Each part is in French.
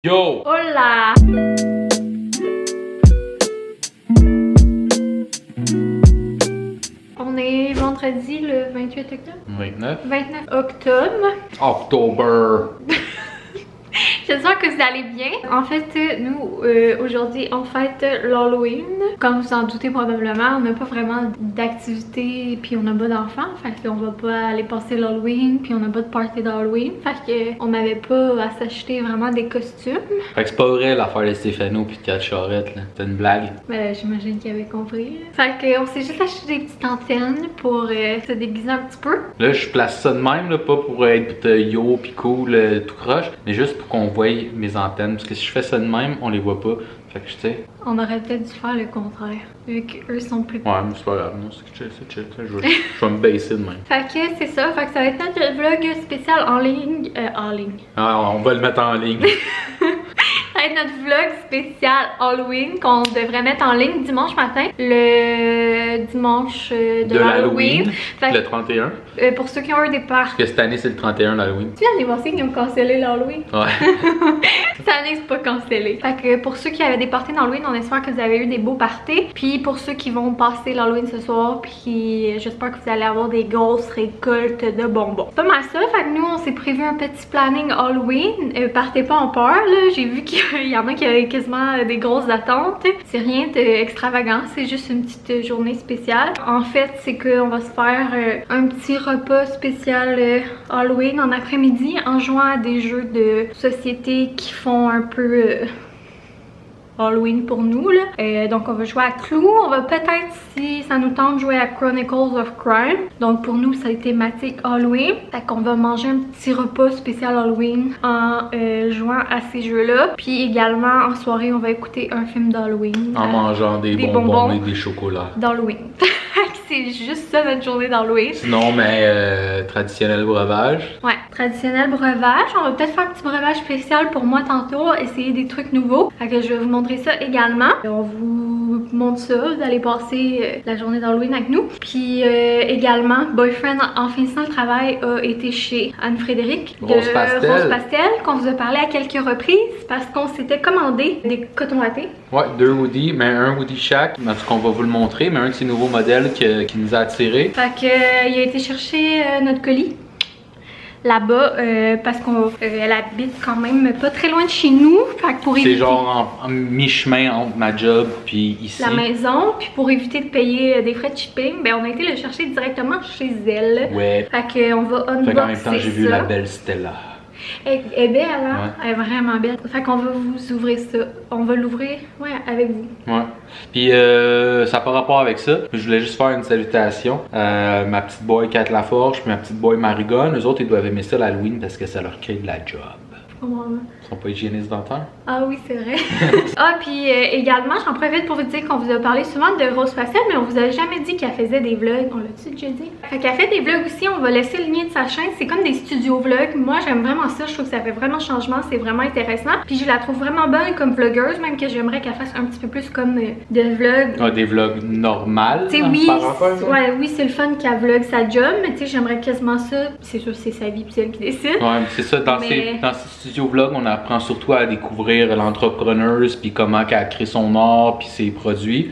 Yo! Hola! On est vendredi le 28 octobre? 29 octobre. October! J'espère que vous allez bien. En fait, nous, aujourd'hui, on fête l'Halloween. Comme vous en doutez probablement, on n'a pas vraiment d'activité puis on n'a pas d'enfants. Fait qu'on va pas aller passer l'Halloween puis on n'a pas de party d'Halloween. Fait qu'on n'avait pas à s'acheter vraiment des costumes. Fait que c'est pas vrai l'affaire de Stéphano pis de Kat Charette, là. C'est une blague. Ben, j'imagine qu'il avait compris. Fait qu'on s'est juste acheté des petites antennes pour se déguiser un petit peu. Là, je place ça de même, là, pas pour être yo pis cool, tout croche, mais juste pour qu'on voie mes antennes. Parce que si je fais ça de même, on les voit pas. Fait que, tu sais. On aurait peut-être dû faire le contraire, vu qu'eux sont plus petits. Ouais, mais c'est pas grave, non, c'est chill. Je vais me baisser de même. Fait que c'est ça, fait que ça va être notre vlog spécial en ligne. Ah, on va le mettre en ligne. Ça va être notre vlog spécial Halloween qu'on devrait mettre en ligne dimanche matin. Le dimanche de l'Halloween. Le 31. Pour ceux qui ont eu des parts. Parce que cette année, c'est le 31 l'Halloween. Tu l'année passée, ils ont cancellé l'Halloween. Ouais. Cette année, c'est pas cancellé. Fait que pour ceux qui avaient des parties d'Halloween, on espère que vous avez eu des beaux parties. Puis pour ceux qui vont passer l'Halloween ce soir, puis j'espère que vous allez avoir des grosses récoltes de bonbons. C'est pas mal ça. Fait que nous, on s'est prévu un petit planning Halloween. Partez pas en peur, là. J'ai vu qu'il y en a qui avaient quasiment des grosses attentes. C'est rien d'extravagant, c'est juste une petite journée spéciale. En fait, c'est qu'on va se faire un petit repas spécial Halloween en après-midi en jouant à des jeux de société qui font un peu Halloween pour nous là. Donc on va jouer à Clou, on va peut-être, si ça nous tente, jouer à Chronicles of Crime. Donc pour nous c'est thématique Halloween. Fait qu'on va manger un petit repas spécial Halloween en jouant à ces jeux-là. Puis également en soirée on va écouter un film d'Halloween. En mangeant des bonbons et des chocolats. D'Halloween. C'est juste ça notre journée d'Halloween. Sinon, mais traditionnel breuvage. Ouais, traditionnel breuvage. On va peut-être faire un petit breuvage spécial pour moi tantôt, essayer des trucs nouveaux. Fait que je vais vous montrer ça également. On vous montre ça, vous allez passer la journée d'Halloween avec nous. Puis également, Boyfriend en finissant le travail a été chez Anne-Frédéric de Rose Pastel, qu'on vous a parlé à quelques reprises parce qu'on s'était commandé des cotons wattés. Ouais, 2 Woody, mais un Woody chaque. Parce qu'on va vous le montrer, mais un de ces nouveaux modèles qui nous a attirés. Fait que il a été chercher notre colis là-bas parce qu'elle habite quand même pas très loin de chez nous. Fait que pour éviter... C'est genre en mi-chemin entre ma job puis ici. La maison, puis pour éviter de payer des frais de shipping, ben on a été le chercher directement chez elle. Ouais. Fait qu'on va unboxer. Fait qu'en même temps, j'ai vu la belle Stella. Elle est belle, hein? Ouais. Elle est vraiment belle. Fait qu'on va vous ouvrir ça. On va l'ouvrir, ouais, avec vous. Ouais. Puis ça n'a pas rapport avec ça. Je voulais juste faire une salutation. Ma petite boy Kat Laforge puis ma petite boy Marigone, eux autres, ils doivent aimer ça l'Halloween parce que ça leur crée de la job. Comment? Ils sont pas hygiénistes dentaires? Ah oui, c'est vrai. Ah, puis également, j'en profite pour vous dire qu'on vous a parlé souvent de Rose Pastel, mais on vous a jamais dit qu'elle faisait des vlogs. On l'a-tu déjà dit? Fait qu'elle fait des vlogs aussi, on va laisser le lien de sa chaîne. C'est comme des studios vlogs. Moi, j'aime vraiment ça. Je trouve que ça fait vraiment changement. C'est vraiment intéressant. Puis je la trouve vraiment bonne comme vlogueuse, même que j'aimerais qu'elle fasse un petit peu plus comme de vlogs. Ah, des vlogs normales. Tu sais, oui, c'est le fun qu'elle vlog sa job, mais tu sais, j'aimerais quasiment ça. C'est sûr, c'est sa vie, puis c'est elle qui décide. Ouais, c'est ça. Dans ces studios vlogs, on apprend surtout à découvrir l'entrepreneuse, puis comment qu'elle a créé son art, puis ses produits.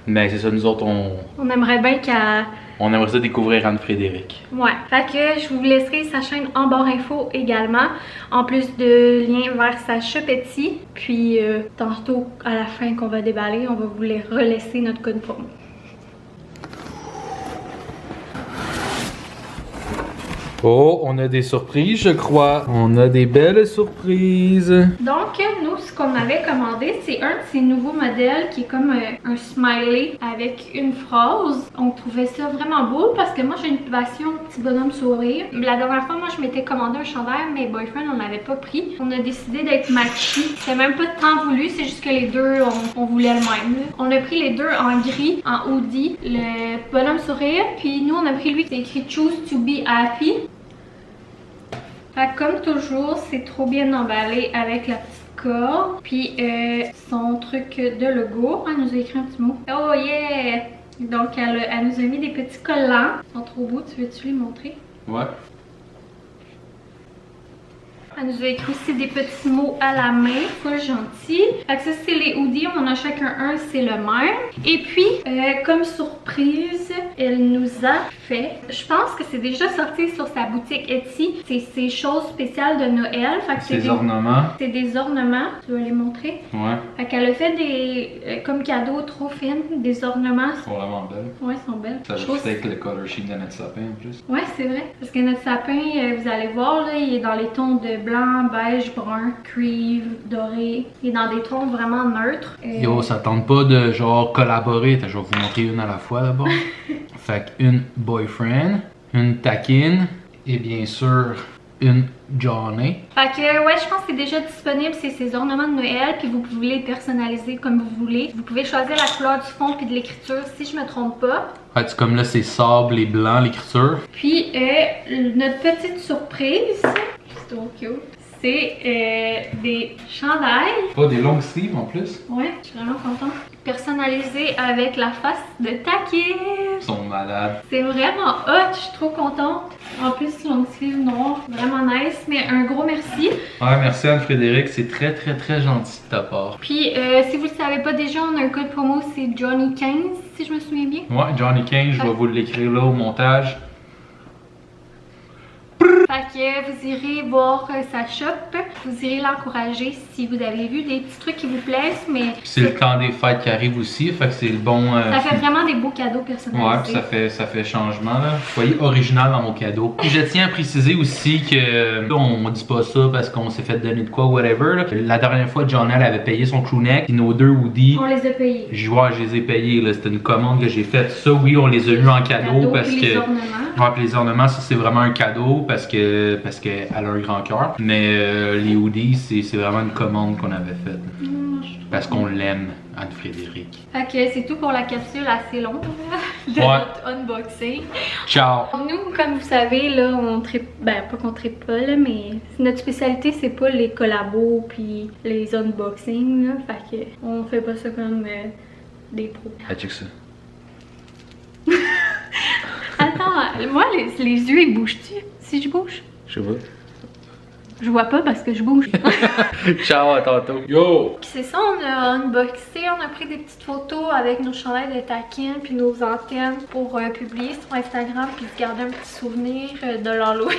Mais c'est ça, nous autres, on aimerait bien qu'elle... On aimerait ça découvrir Anne-Frédéric. Ouais, fait que je vous laisserai sa chaîne en barre info également, en plus de liens vers sa Shopetty. Puis tantôt, à la fin qu'on va déballer, on va vous les relaisser notre code promo. Oh, on a des surprises, je crois. On a des belles surprises. Donc, nous, ce qu'on avait commandé, c'est un de ces nouveaux modèles qui est comme un smiley avec une phrase. On trouvait ça vraiment beau parce que moi, j'ai une passion petit bonhomme sourire. La dernière fois, moi, je m'étais commandé un chandail, mais Boyfriend, on n'avait pas pris. On a décidé d'être matchy. C'est même pas tant voulu, c'est juste que les deux, on voulait le même. Là. On a pris les deux en gris, en hoodie, le bonhomme sourire. Puis nous, on a pris lui qui est écrit Choose to be happy. Fait que comme toujours, c'est trop bien emballé avec la petite corde. Puis son truc de logo. Elle nous a écrit un petit mot. Oh yeah! Donc elle nous a mis des petits collants. Ils sont trop beaux. Tu veux-tu les montrer? Ouais. Elle nous a écrit aussi des petits mots à la main, full gentil. Fait que ça, c'est les hoodies, on en a chacun un, c'est le même. Et puis, comme surprise, elle nous a fait, je pense que c'est déjà sorti sur sa boutique Etsy, c'est ses choses spéciales de Noël. Fait que c'est des ornements. C'est des ornements, tu vas les montrer? Ouais. Fait qu'elle a fait des, comme cadeau trop fines, des ornements. Ils sont vraiment belles. Ouais, ils sont belles. Ça reflète avec le color sheet de notre sapin en plus. Ouais, c'est vrai. Parce que notre sapin, vous allez voir, là, il est dans les tons de blanc, beige, brun, cuivre, doré. Il est dans des tons vraiment neutres. Yo, ça tente pas de genre collaborer. Je vais vous montrer une à la fois d'abord. Fait qu'une boyfriend, une taquine et bien sûr une Johnny. Fait que ouais, je pense que c'est déjà disponible, c'est ces ornements de Noël, puis vous pouvez les personnaliser comme vous voulez. Vous pouvez choisir la couleur du fond puis de l'écriture si je me trompe pas. Ouais, c'est comme là c'est sable et blanc l'écriture. Puis notre petite surprise, c'est trop cute, c'est des chandails. Pas des longues sleeves en plus. Ouais, je suis vraiment contente. Personnalisé avec la face de Taquine. Ils sont malades. C'est vraiment hot, je suis trop contente. En plus, long sleeve noir, vraiment nice. Mais un gros merci. Ouais, merci Anne-Frédéric, c'est très gentil de ta part. Puis, si vous le savez pas déjà, on a un code promo, c'est Johnny15, si je me souviens bien. Ouais, Johnny15, je vais vous l'écrire là au montage. Fait que vous irez voir sa shop, vous irez l'encourager si vous avez vu des petits trucs qui vous plaisent, mais... C'est le temps des fêtes qui arrive aussi, fait que c'est le bon... ça fait vraiment des beaux cadeaux personnalisés. Ouais, ça fait changement là. Soyez original dans vos cadeaux. Je tiens à préciser aussi que là, on dit pas ça parce qu'on s'est fait donner de quoi, whatever. Là. La dernière fois, Johnny avait payé son crewneck et nos deux hoodies. On les a payés. Je les ai payés, là. C'était une commande que j'ai faite. Ça, oui, on les a eu en cadeau parce que... Les ornements. Ouais, puis les ornements, ça c'est vraiment un cadeau parce qu'elle a un grand cœur. Mais les hoodies, c'est vraiment une commande qu'on avait faite. Parce qu'on l'aime, Anne-Frédéric. Fait que c'est tout pour la capsule assez longue de notre unboxing. Ciao! Nous, comme vous savez, là, on tripe, ben pas qu'on tripe pas, là, mais notre spécialité, c'est pas les collabos puis les unboxings, là. Fait que on fait pas ça comme des pros. Ah, check ça. Attends, moi, les yeux, ils bougent-tu? Si je bouge? Je sais pas. Je vois pas parce que je bouge. Ciao, à tantôt. Yo! Puis c'est ça, on a unboxé, on a pris des petites photos avec nos chandails de taquine puis nos antennes pour publier sur Instagram puis garder un petit souvenir de l'Halloween.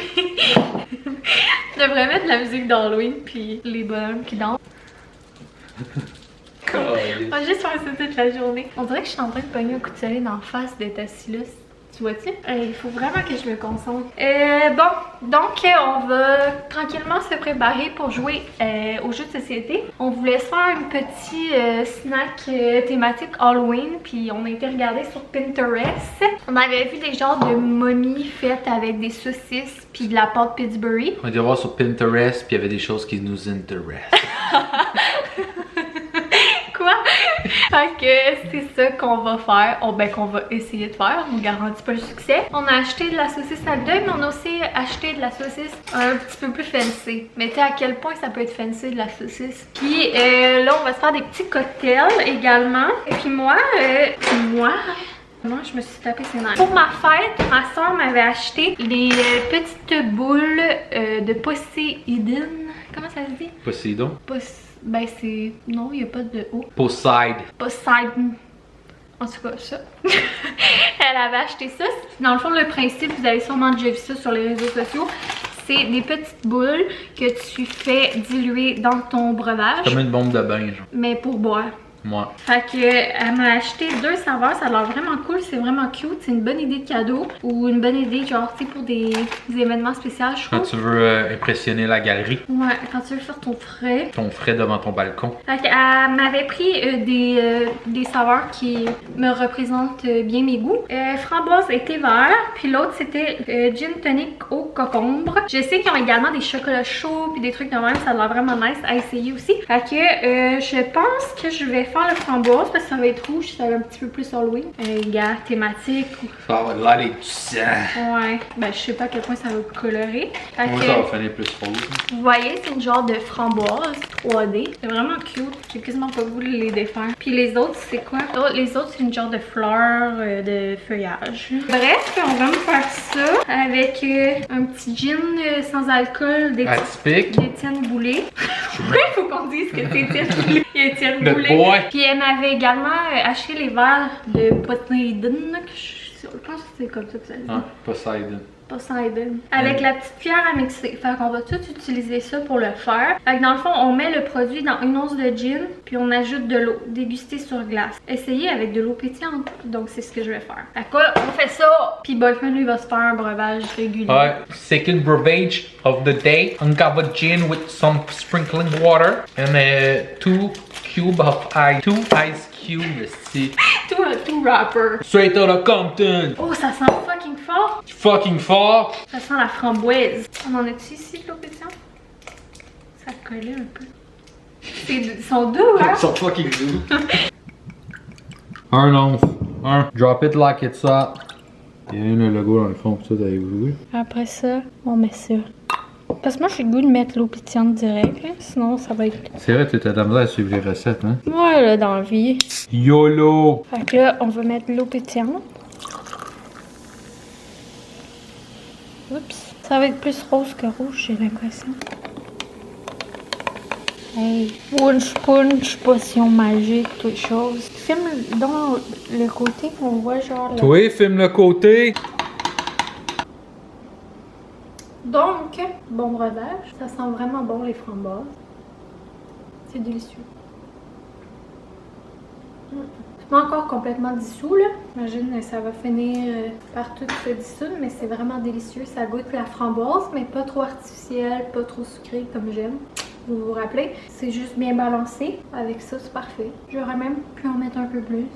Je devrais mettre de la musique d'Halloween puis les bonhommes qui dansent. On va juste faire ça toute la journée. On dirait que je suis en train de pogner un coup de soleil d'en face d'être assis là. Tu vois-tu? Il faut vraiment que je me concentre. Bon, donc on va tranquillement se préparer pour jouer aux jeux de société. On voulait se faire un petit snack thématique Halloween, puis on a été regarder sur Pinterest. On avait vu des genres de momies faites avec des saucisses puis de la pâte Pillsbury. On a été voir sur Pinterest, puis il y avait des choses qui nous intéressent. Quoi? Fait que c'est ça qu'on va faire, qu'on va essayer de faire, on garantit pas le succès. On a acheté de la saucisse à l'œil, mais on a aussi acheté de la saucisse un petit peu plus fancy. Mais tu sais à quel point ça peut être fancy de la saucisse. Puis là on va se faire des petits cocktails également. Et puis moi, je me suis tapé ses nerfs. Pour ma fête, ma soeur m'avait acheté des petites boules de Poséidon. Comment ça se dit? Poséidon? Ben c'est... Non, il n'y a pas de O. Poseidon. En tout cas, ça. Elle avait acheté ça. Dans le fond, le principe, vous avez sûrement déjà vu ça sur les réseaux sociaux. C'est des petites boules que tu fais diluer dans ton breuvage. Comme une bombe de bain, genre. Mais pour boire. Moi. Fait que elle m'a acheté 2 saveurs, ça a l'air vraiment cool, c'est vraiment cute, c'est une bonne idée de cadeau ou une bonne idée genre tu sais pour des événements spéciaux je trouve. Quand tu veux impressionner la galerie. Ouais, quand tu veux faire ton frais. Ton frais devant ton balcon. Fait qu'elle m'avait pris des saveurs qui me représentent bien mes goûts. Framboise et thé vert, puis l'autre c'était gin tonic au cocombre. Je sais qu'ils ont également des chocolats chauds puis des trucs de même, ça a l'air vraiment nice à essayer aussi. Fait que je pense que je vais faire le framboise parce que ça va être rouge, ça va être un petit peu plus Halloween. Gars, thématique. Ça va l'air des petits sang. Ouais. Ben, je sais pas à quel point ça va colorer. Fait Moi, que, ça va finir plus rose. vous voyez, c'est une genre de framboise 3D. C'est vraiment cute. J'ai quasiment pas voulu les défaire. Puis les autres, c'est quoi? Les autres, c'est une genre de fleurs de feuillage. Bref, on va me faire ça avec un petit gin sans alcool d'Étienne Boulay. Pourquoi il faut qu'on dise que c'est Étienne Boulay? Puis elle m'avait également acheté les verres de Poseidon. Je pense que c'est comme ça que ça se dit. Ah, Poseidon. Avec la petite cuillère à mixer. Fait qu'on va tout utiliser ça pour le faire. Fait que dans le fond, on met le produit dans une once de gin, puis on ajoute de l'eau. Déguster sur glace. Essayez avec de l'eau pétillante. Donc c'est ce que je vais faire. Fait quoi, on fait ça. Puis Boyfriend, lui, va se faire un breuvage régulier. Alright, second breuvage of the day. Uncava gin with some sprinkling water. And 2 cubes of ice. 2 ice cubes, c'est... tout wrapper. Straight out of Compton. Oh, ça sent fucking fort. Fucking fort. Ça sent la framboise. On en a-tu ici de l'eau pétillante? Ça collait un peu. Ils sont doux, hein? Ils sont fucking doux. Un once. Drop it like it's hot. Il y a le logo dans le fond, pour ça, t'avez vu. Après ça, on met ça. Parce que moi, j'ai le goût de mettre l'eau pétillante direct, là. Sinon ça va être... C'est vrai, tu t'as de la misère à suivre les recettes, hein? Ouais, là, dans la vie. YOLO! Fait que là, on va mettre l'eau pétillante. Oups. Ça va être plus rose que rouge, j'ai l'impression. Hey, punch, potion magique, toutes choses. Filme dans le côté qu'on voit genre... Toi, filme le côté! Donc, bon breuvage. Ça sent vraiment bon les framboises. C'est délicieux. C'est pas encore complètement dissous là. J'imagine que ça va finir par tout se dissoudre, mais c'est vraiment délicieux. Ça goûte la framboise, mais pas trop artificiel, pas trop sucré comme j'aime. Vous vous rappelez, c'est juste bien balancé. Avec ça, c'est parfait. J'aurais même pu en mettre un peu plus.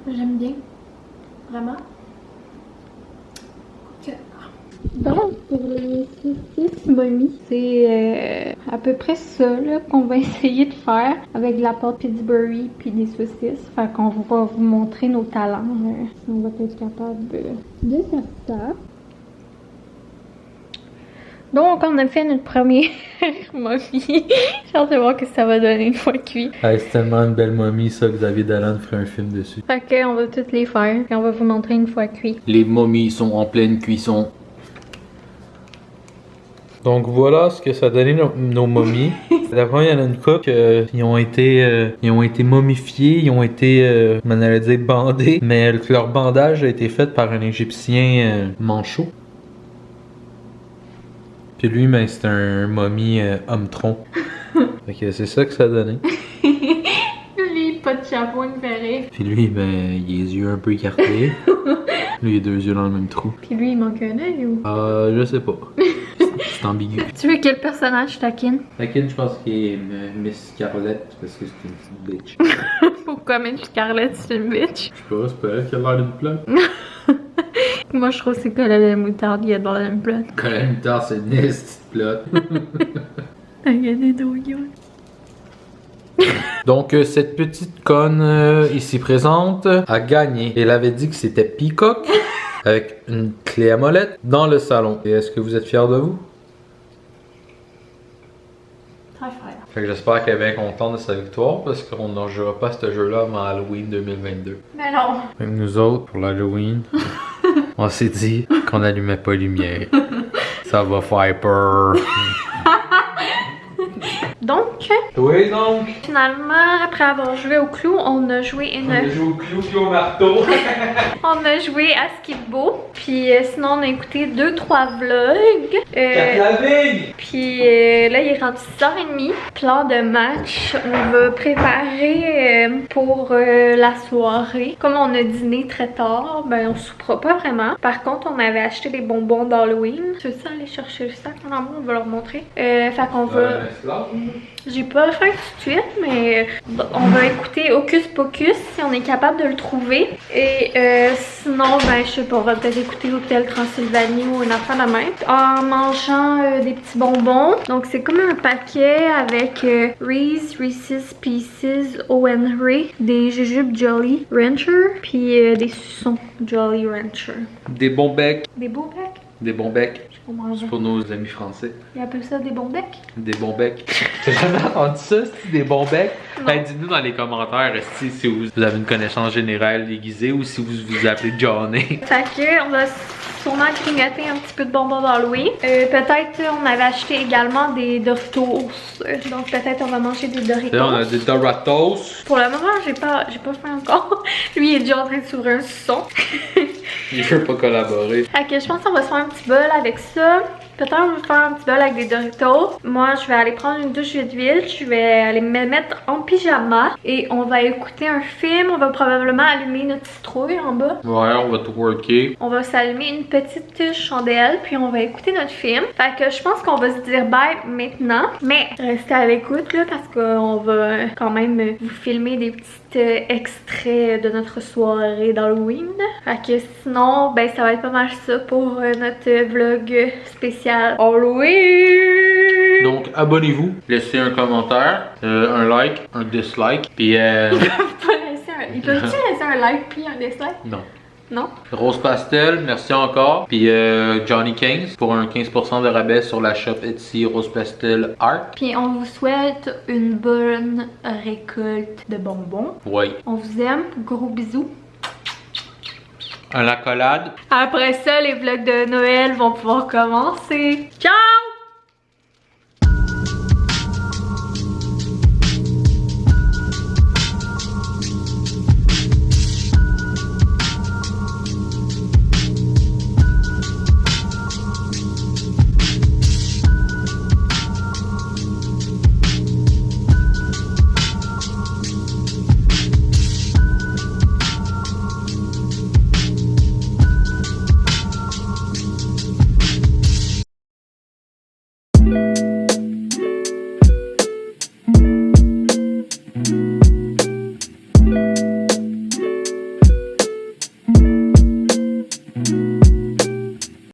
J'aime bien. Vraiment. Donc, pour les saucisses mommy, c'est à peu près ça qu'on va essayer de faire avec de la pâte Pillsbury puis des saucisses. Fait qu'on va vous montrer nos talents. Si on va être capable de faire ça. Donc, on a fait notre premier mommy. J'ai hâte de voir ce que ça va donner une fois cuit. Hey, c'est tellement une belle momie, ça, Xavier Dolan ferait un film dessus. Fait qu'on va toutes les faire et on va vous montrer une fois cuit. Les momies sont en pleine cuisson. Donc voilà ce que ça a donné nos momies. D'abord, il y en a une couple qui ont été momifiés, ils ont été, on allait dire bandés, mais leur bandage a été fait par un Égyptien manchot. Puis lui, ben, c'est un momie homme-tronc. Fait que c'est ça que ça a donné. Lui, pas de chapeau, une verrée. Puis lui, ben, il a les yeux un peu écartés. Lui, il a 2 yeux dans le même trou. Puis lui, il manque un œil ou? Je sais pas. C'est ambigu. Tu veux quel personnage taquine? Taquine, je pense qu'il est Miss Scarlett parce que c'est une petite bitch. Pourquoi même Scarlett, c'est une bitch? Je sais pas, c'est pas elle qui a l'air d'une plante. Moi, je trouve que c'est Colin la moutarde, il y a dans la même plate. Colin la moutarde, c'est une petite plate. Il y a des douillons. Donc, cette petite conne ici présente a gagné. Elle avait dit que c'était Peacock avec une clé à molette dans le salon. Et est-ce que vous êtes fiers de vous? Très fier. Fait que j'espère qu'elle est bien contente de sa victoire parce qu'on n'en jouera pas à ce jeu-là avant Halloween 2022. Mais non! Fait que nous autres, pour l'Halloween, on s'est dit qu'on n'allumait pas les lumière. Ça va faire peur. Donc, Oui, donc. finalement, après avoir joué au clou, on a joué On a joué au clou puis au marteau. on a joué à Skip-Bo. Puis sinon, on a écouté 2-3 vlogs. Puis là, il est rendu 6h30. Plan de match. On va préparer pour la soirée. Comme on a dîné très tard, ben on soupera pas vraiment. Par contre, on avait acheté des bonbons d'Halloween. Tu veux ça aller chercher le sac? Non, on va leur montrer. Fait qu'on va... J'ai pas pas le faire tout de suite, mais on va écouter Hocus Pocus si on est capable de le trouver. Et sinon, ben je sais pas, on va peut-être écouter Hôtel Transylvanie ou une affaire de même. En mangeant des petits bonbons. Donc c'est comme un paquet avec Reese's Pieces O&Ray, des jujubes Jolly Rancher, puis des suçons Jolly Rancher. Des bons becs. Des beaux becs? Des bons becs. C'est pour nos amis français. Ils appellent ça des bons becs? Des bons becs. T'as jamais entendu ça, c'est des bons becs? Ben, dites-nous dans les commentaires si vous avez une connaissance générale aiguisée ou si vous vous appelez Johnny. Fait que on va sûrement grignoter un petit peu de bonbons d'Halloween. Peut-être on avait acheté également des Doritos. Donc peut-être on va manger des Doritos. Là, on a des Doritos. Pour le moment, j'ai pas fait encore. Lui, il est déjà en train de s'ouvrir un suçon. Il veut pas collaborer. Fait que je pense qu'on va se faire un petit bol avec ça. Peut-être on va faire un petit bol avec des Doritos. Moi, je vais aller prendre une douche d'huile. Je vais aller me mettre en pyjama. Et on va écouter un film. On va probablement allumer notre citrouille en bas. Ouais, on va tout worker. On va s'allumer une petite chandelle. Puis on va écouter notre film. Fait que je pense qu'on va se dire bye maintenant. Mais restez à l'écoute là parce qu'on va quand même vous filmer des petits extraits de notre soirée d'Halloween. Fait que sinon, ben ça va être pas mal ça pour notre vlog spécial Halloween. Donc abonnez-vous, laissez un commentaire, un like, un dislike, puis Ils peuvent-tu laisser un like puis un dislike? non. Non? Rose Pastel, merci encore. Puis Johnny 15 pour un 15% de rabais sur la shop Etsy Rose Pastel Art. Puis on vous souhaite une bonne récolte de bonbons. Oui. On vous aime. Gros bisous. Un accolade. Après ça, les vlogs de Noël vont pouvoir commencer. Ciao!